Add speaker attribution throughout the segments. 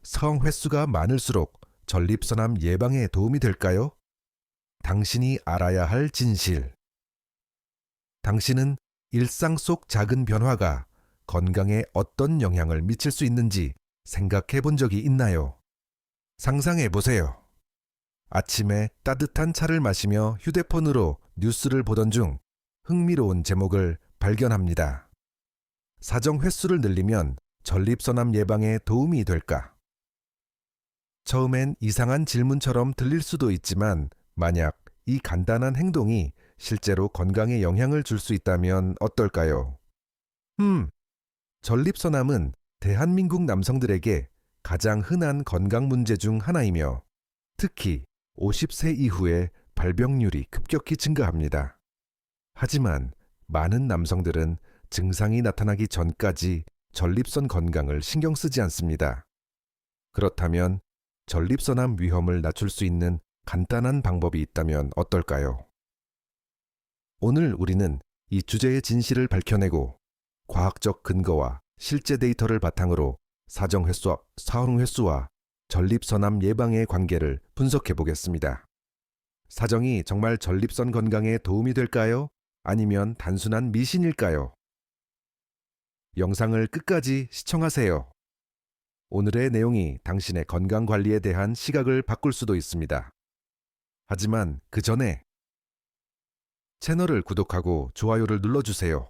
Speaker 1: 성횟수가 많을수록 전립선암 예방에 도움이 될까요? 당신이 알아야 할 진실. 당신은 일상 속 작은 변화가 건강에 어떤 영향을 미칠 수 있는지 생각해 본 적이 있나요? 상상해 보세요. 아침에 따뜻한 차를 마시며 휴대폰으로 뉴스를 보던 중 흥미로운 제목을 발견합니다. 사정 횟수를 늘리면 전립선암 예방에 도움이 될까? 처음엔 이상한 질문처럼 들릴 수도 있지만 만약 이 간단한 행동이 실제로 건강에 영향을 줄 수 있다면 어떨까요? 전립선암은 대한민국 남성들에게 가장 흔한 건강 문제 중 하나이며 특히 50세 이후에 발병률이 급격히 증가합니다. 하지만 많은 남성들은 증상이 나타나기 전까지 전립선 건강을 신경 쓰지 않습니다. 그렇다면 전립선암 위험을 낮출 수 있는 간단한 방법이 있다면 어떨까요? 오늘 우리는 이 주제의 진실을 밝혀내고 과학적 근거와 실제 데이터를 바탕으로 사정횟수와 전립선암 예방의 관계를 분석해 보겠습니다. 사정이 정말 전립선 건강에 도움이 될까요? 아니면 단순한 미신일까요? 영상을 끝까지 시청하세요. 오늘의 내용이 당신의 건강 관리에 대한 시각을 바꿀 수도 있습니다. 하지만 그 전에 채널을 구독하고 좋아요를 눌러주세요.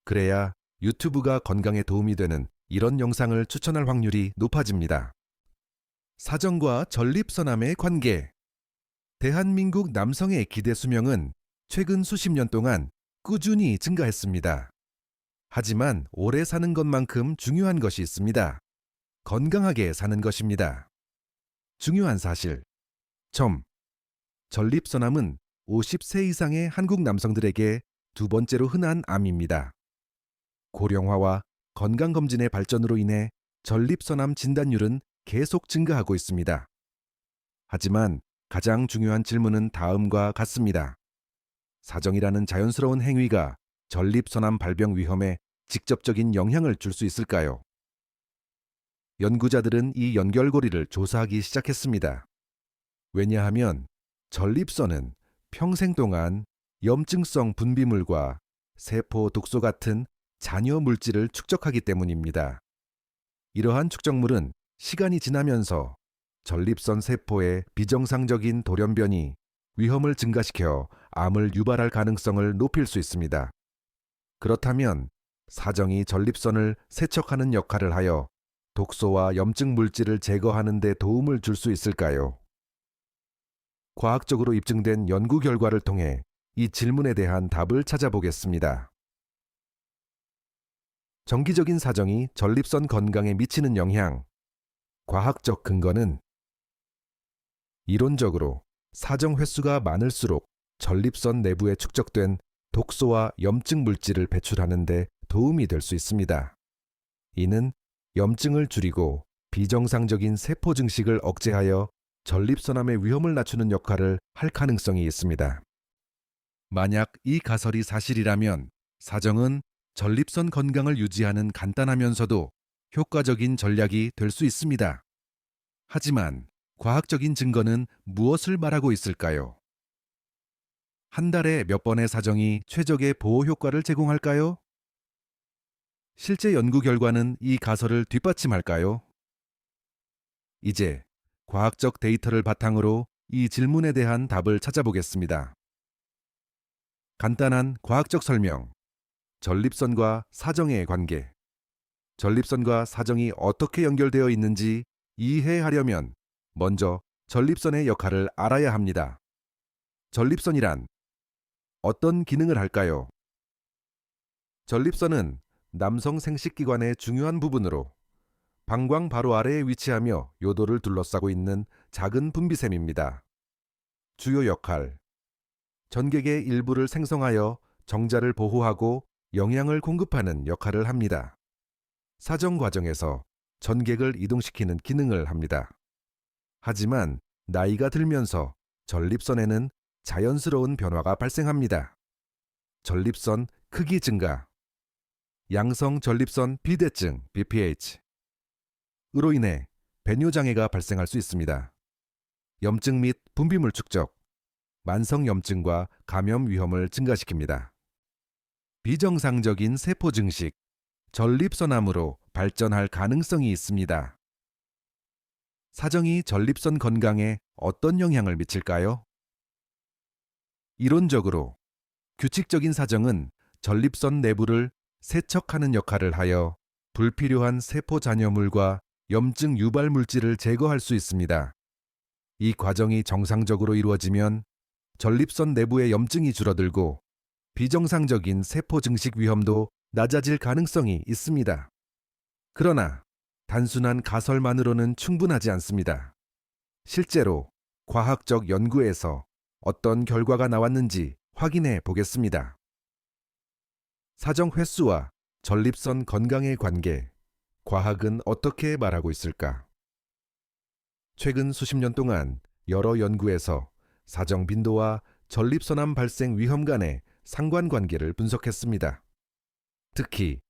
Speaker 1: 그래야 유튜브가 건강에 도움이 되는 이런 영상을 추천할 확률이 높아집니다. 사정과 전립선암의 관계. 대한민국 남성의 기대 수명은 최근 수십 년 동안 꾸준히 증가했습니다. 하지만 오래 사는 것만큼 중요한 것이 있습니다. 건강하게 사는 것입니다. 중요한 사실. 전립선암은 50세 이상의 한국 남성들에게 두 번째로 흔한 암입니다. 고령화와 건강검진의 발전으로 인해 전립선암 진단율은 계속 증가하고 있습니다. 하지만 가장 중요한 질문은 다음과 같습니다. 사정이라는 자연스러운 행위가 전립선암 발병 위험에 직접적인 영향을 줄 수 있을까요? 연구자들은 이 연결고리를 조사하기 시작했습니다. 왜냐하면 전립선은 평생 동안 염증성 분비물과 세포 독소 같은 잔여 물질을 축적하기 때문입니다. 이러한 축적물은 시간이 지나면서 전립선 세포의 비정상적인 돌연변이 위험을 증가시켜 암을 유발할 가능성을 높일 수 있습니다. 그렇다면 사정이 전립선을 세척하는 역할을 하여 독소와 염증 물질을 제거하는 데 도움을 줄 수 있을까요? 과학적으로 입증된 연구 결과를 통해 이 질문에 대한 답을 찾아보겠습니다. 정기적인 사정이 전립선 건강에 미치는 영향. 과학적 근거는 이론적으로 사정 횟수가 많을수록 전립선 내부에 축적된 독소와 염증 물질을 배출하는 데 도움이 될 수 있습니다. 이는 염증을 줄이고 비정상적인 세포 증식을 억제하여 전립선암의 위험을 낮추는 역할을 할 가능성이 있습니다. 만약 이 가설이 사실이라면 사정은 전립선 건강을 유지하는 간단하면서도 효과적인 전략이 될 수 있습니다. 하지만 과학적인 증거는 무엇을 말하고 있을까요? 한 달에 몇 번의 사정이 최적의 보호 효과를 제공할까요? 실제 연구 결과는 이 가설을 뒷받침할까요? 이제 과학적 데이터를 바탕으로 이 질문에 대한 답을 찾아보겠습니다. 간단한 과학적 설명. 전립선과 사정의 관계. 전립선과 사정이 어떻게 연결되어 있는지 이해하려면 먼저 전립선의 역할을 알아야 합니다. 전립선이란 어떤 기능을 할까요? 전립선은 남성 생식기관의 중요한 부분으로 방광 바로 아래에 위치하며 요도를 둘러싸고 있는 작은 분비샘입니다. 주요 역할. 전객의 일부를 생성하여 정자를 보호하고 영양을 공급하는 역할을 합니다. 사정 과정에서 전객을 이동시키는 기능을 합니다. 하지만 나이가 들면서 전립선에는 자연스러운 변화가 발생합니다. 전립선 크기 증가, 양성 전립선 비대증 (BPH), 으로 인해 배뇨장애가 발생할 수 있습니다. 염증 및 분비물 축적, 만성염증과 감염 위험을 증가시킵니다. 비정상적인 세포 증식, 전립선암으로 발전할 가능성이 있습니다. 사정이 전립선 건강에 어떤 영향을 미칠까요? 이론적으로 규칙적인 사정은 전립선 내부를 세척하는 역할을 하여 불필요한 세포 잔여물과 염증 유발 물질을 제거할 수 있습니다. 이 과정이 정상적으로 이루어지면 전립선 내부의 염증이 줄어들고 비정상적인 세포 증식 위험도 낮아질 가능성이 있습니다. 그러나 단순한 가설만으로는 충분하지 않습니다. 실제로 과학적 연구에서 어떤 결과가 나왔는지 확인해 보겠습니다. 사정 횟수와 전립선 건강의 관계, 과학은 어떻게 말하고 있을까? 최근 수십 년 동안 여러 연구에서 사정 빈도와 전립선암 발생 위험 간의 상관관계를 분석했습니다. 특히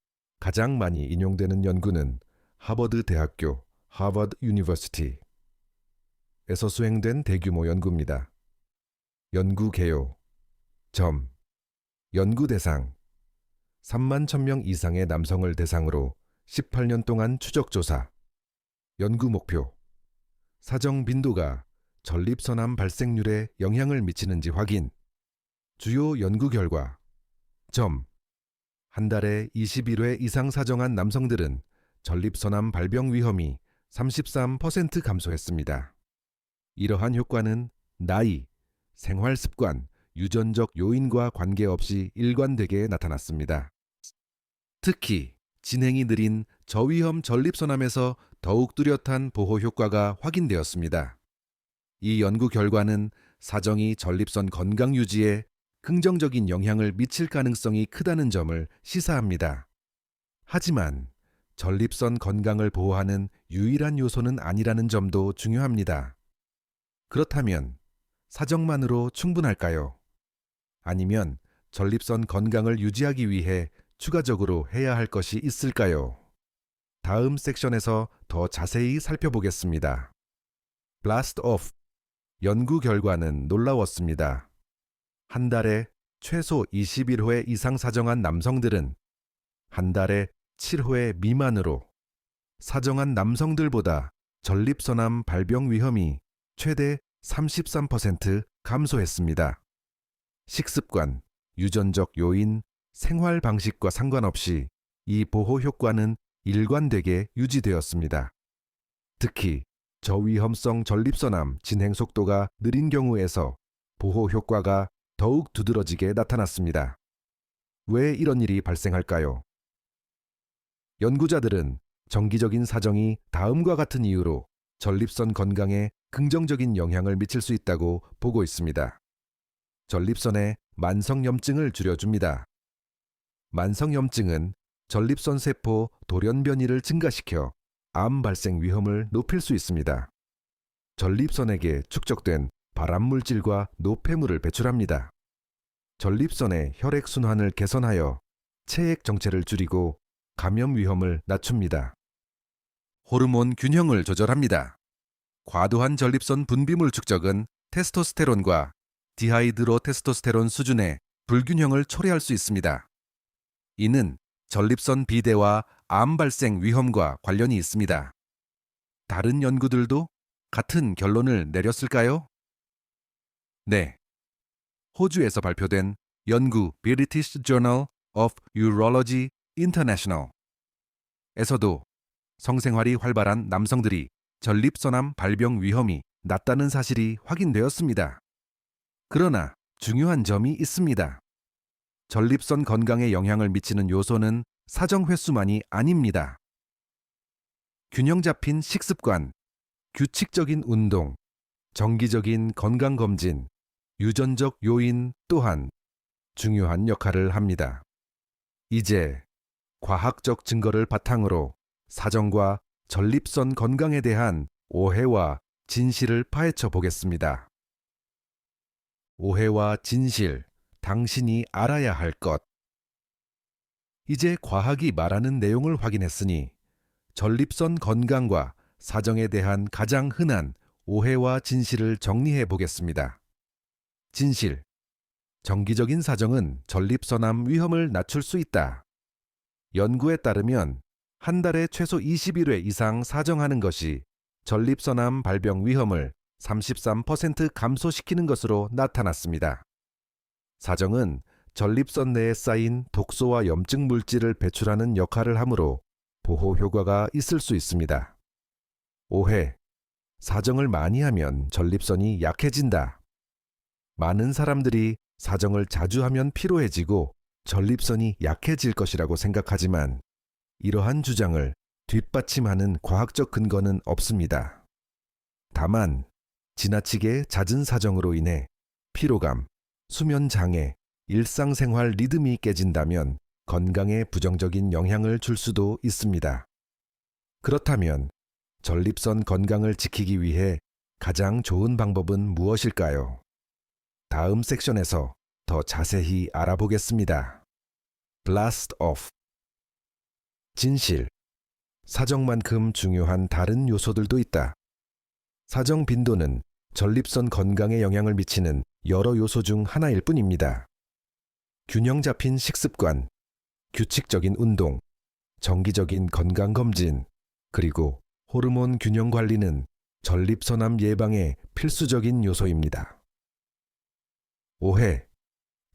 Speaker 1: 가장 많이 인용되는 연구는 하버드 대학교 하버드 유니버시티에서 수행된 대규모 연구입니다. 연구 개요, 연구 대상 3만 1,000명 이상의 남성을 대상으로 18년 동안 추적 조사. 연구 목표, 사정 빈도가 전립선암 발생률에 영향을 미치는지 확인. 주요 연구 결과, 한 달에 21회 이상 사정한 남성들은 전립선암 발병 위험이 33% 감소했습니다. 이러한 효과는 나이, 생활 습관, 유전적 요인과 관계없이 일관되게 나타났습니다. 특히 진행이 느린 저위험 전립선암에서 더욱 뚜렷한 보호 효과가 확인되었습니다. 이 연구 결과는 사정이 전립선 건강 유지에 긍정적인 영향을 미칠 가능성이 크다는 점을 시사합니다. 하지만 전립선 건강을 보호하는 유일한 요소는 아니라는 점도 중요합니다. 그렇다면 사정만으로 충분할까요? 아니면 전립선 건강을 유지하기 위해 추가적으로 해야 할 것이 있을까요? 다음 섹션에서 더 자세히 살펴보겠습니다. Blast off. 연구 결과는 놀라웠습니다. 한 달에 최소 21회 이상 사정한 남성들은 한 달에 7회 미만으로 사정한 남성들보다 전립선암 발병 위험이 최대 33% 감소했습니다. 식습관, 유전적 요인, 생활 방식과 상관없이 이 보호 효과는 일관되게 유지되었습니다. 특히 저위험성 전립선암 진행 속도가 느린 경우에서 보호 효과가 더욱 두드러지게 나타났습니다. 왜 이런 일이 발생할까요? 연구자들은 정기적인 사정이 다음과 같은 이유로 전립선 건강에 긍정적인 영향을 미칠 수 있다고 보고 있습니다. 전립선의 만성염증을 줄여줍니다. 만성염증은 전립선 세포 돌연 변이를 증가시켜 암 발생 위험을 높일 수 있습니다. 전립선에게 축적된 발암물질과 노폐물을 배출합니다. 전립선의 혈액순환을 개선하여 체액 정체를 줄이고 감염 위험을 낮춥니다. 호르몬 균형을 조절합니다. 과도한 전립선 분비물 축적은 테스토스테론과 디하이드로테스토스테론 수준의 불균형을 초래할 수 있습니다. 이는 전립선 비대와 암 발생 위험과 관련이 있습니다. 다른 연구들도 같은 결론을 내렸을까요? 네. 호주에서 발표된 연구 British Journal of Urology International 에서도 성생활이 활발한 남성들이 전립선암 발병 위험이 낮다는 사실이 확인되었습니다. 그러나 중요한 점이 있습니다. 전립선 건강에 영향을 미치는 요소는 사정 횟수만이 아닙니다. 균형 잡힌 식습관, 규칙적인 운동, 정기적인 건강검진, 유전적 요인 또한 중요한 역할을 합니다. 이제 과학적 증거를 바탕으로 사정과 전립선 건강에 대한 오해와 진실을 파헤쳐 보겠습니다. 오해와 진실, 당신이 알아야 할 것. 이제 과학이 말하는 내용을 확인했으니 전립선 건강과 사정에 대한 가장 흔한 오해와 진실을 정리해 보겠습니다. 진실. 정기적인 사정은 전립선암 위험을 낮출 수 있다. 연구에 따르면 한 달에 최소 21회 이상 사정하는 것이 전립선암 발병 위험을 33% 감소시키는 것으로 나타났습니다. 사정은 전립선 내에 쌓인 독소와 염증 물질을 배출하는 역할을 하므로 보호 효과가 있을 수 있습니다. 오해. 사정을 많이 하면 전립선이 약해진다. 많은 사람들이 사정을 자주 하면 피로해지고 전립선이 약해질 것이라고 생각하지만 이러한 주장을 뒷받침하는 과학적 근거는 없습니다. 다만 지나치게 잦은 사정으로 인해 피로감, 수면 장애, 일상생활 리듬이 깨진다면 건강에 부정적인 영향을 줄 수도 있습니다. 그렇다면 전립선 건강을 지키기 위해 가장 좋은 방법은 무엇일까요? 다음 섹션에서 더 자세히 알아보겠습니다. Blast off. 진실. 사정만큼 중요한 다른 요소들도 있다. 사정 빈도는 전립선 건강에 영향을 미치는 여러 요소 중 하나일 뿐입니다. 균형 잡힌 식습관, 규칙적인 운동, 정기적인 건강검진, 그리고 호르몬 균형 관리는 전립선암 예방에 필수적인 요소입니다. 오해.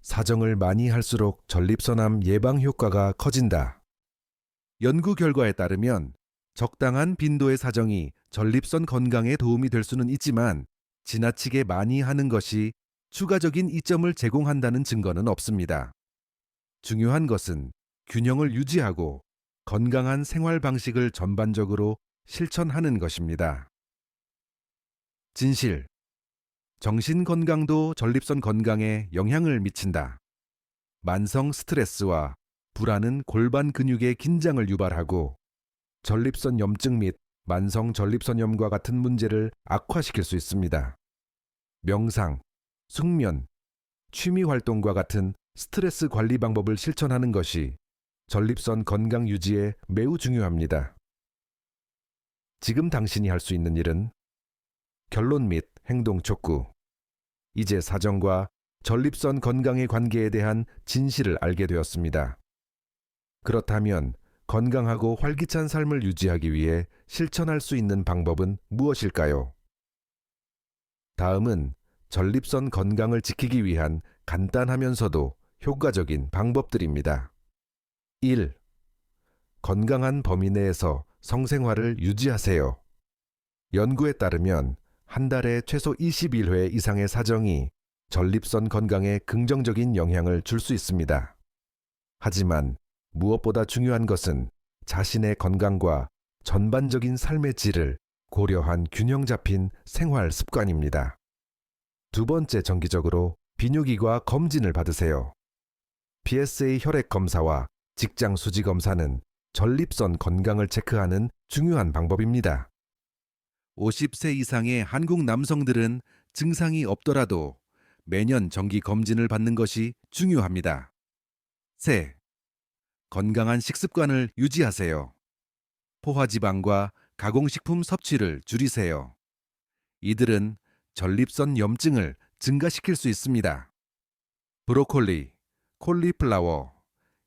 Speaker 1: 사정을 많이 할수록 전립선암 예방 효과가 커진다. 연구 결과에 따르면 적당한 빈도의 사정이 전립선 건강에 도움이 될 수는 있지만 지나치게 많이 하는 것이 추가적인 이점을 제공한다는 증거는 없습니다. 중요한 것은 균형을 유지하고 건강한 생활 방식을 전반적으로 실천하는 것입니다. 진실. 정신 건강도 전립선 건강에 영향을 미친다. 만성 스트레스와 불안은 골반 근육의 긴장을 유발하고 전립선 염증 및 만성 전립선염과 같은 문제를 악화시킬 수 있습니다. 명상, 숙면, 취미 활동과 같은 스트레스 관리 방법을 실천하는 것이 전립선 건강 유지에 매우 중요합니다. 지금 당신이 할 수 있는 일은 결론 및 행동 촉구. 이제 사정과 전립선 건강의 관계에 대한 진실을 알게 되었습니다. 그렇다면 건강하고 활기찬 삶을 유지하기 위해 실천할 수 있는 방법은 무엇일까요? 다음은 전립선 건강을 지키기 위한 간단하면서도 효과적인 방법들입니다. 1. 건강한 범위 내에서 성생활을 유지하세요. 연구에 따르면 한 달에 최소 21회 이상의 사정이 전립선 건강에 긍정적인 영향을 줄 수 있습니다. 하지만 무엇보다 중요한 것은 자신의 건강과 전반적인 삶의 질을 고려한 균형 잡힌 생활 습관입니다. 두 번째, 정기적으로 비뇨기과 검진을 받으세요. PSA 혈액 검사와 직장 수지 검사는 전립선 건강을 체크하는 중요한 방법입니다. 50세 이상의 한국 남성들은 증상이 없더라도 매년 정기 검진을 받는 것이 중요합니다. 셋. 건강한 식습관을 유지하세요. 포화지방과 가공식품 섭취를 줄이세요. 이들은 전립선 염증을 증가시킬 수 있습니다. 브로콜리, 콜리플라워,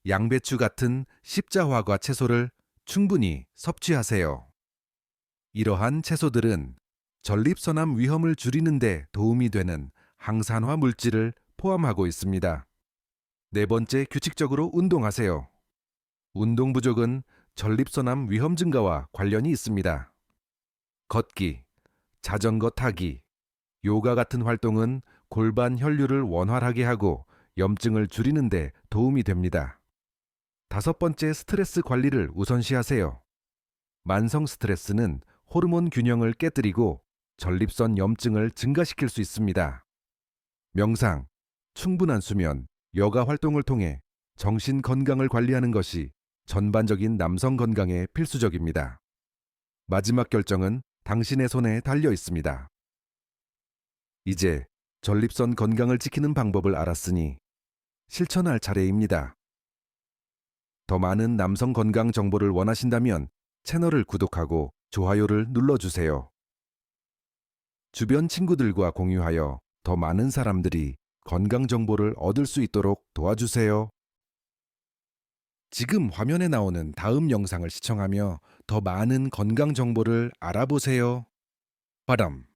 Speaker 1: 양배추 같은 십자화과 채소를 충분히 섭취하세요. 이러한 채소들은 전립선암 위험을 줄이는 데 도움이 되는 항산화 물질을 포함하고 있습니다. 네 번째, 규칙적으로 운동하세요. 운동 부족은 전립선암 위험 증가와 관련이 있습니다. 걷기, 자전거 타기, 요가 같은 활동은 골반 혈류를 원활하게 하고 염증을 줄이는 데 도움이 됩니다. 다섯 번째, 스트레스 관리를 우선시하세요. 만성 스트레스는 호르몬 균형을 깨뜨리고 전립선 염증을 증가시킬 수 있습니다. 명상, 충분한 수면, 여가 활동을 통해 정신 건강을 관리하는 것이 전반적인 남성 건강에 필수적입니다. 마지막 결정은 당신의 손에 달려 있습니다. 이제 전립선 건강을 지키는 방법을 알았으니 실천할 차례입니다. 더 많은 남성 건강 정보를 원하신다면 채널을 구독하고 좋아요를 눌러주세요. 주변 친구들과 공유하여 더 많은 사람들이 건강 정보를 얻을 수 있도록 도와주세요. 지금 화면에 나오는 다음 영상을 시청하며 더 많은 건강 정보를 알아보세요. 바람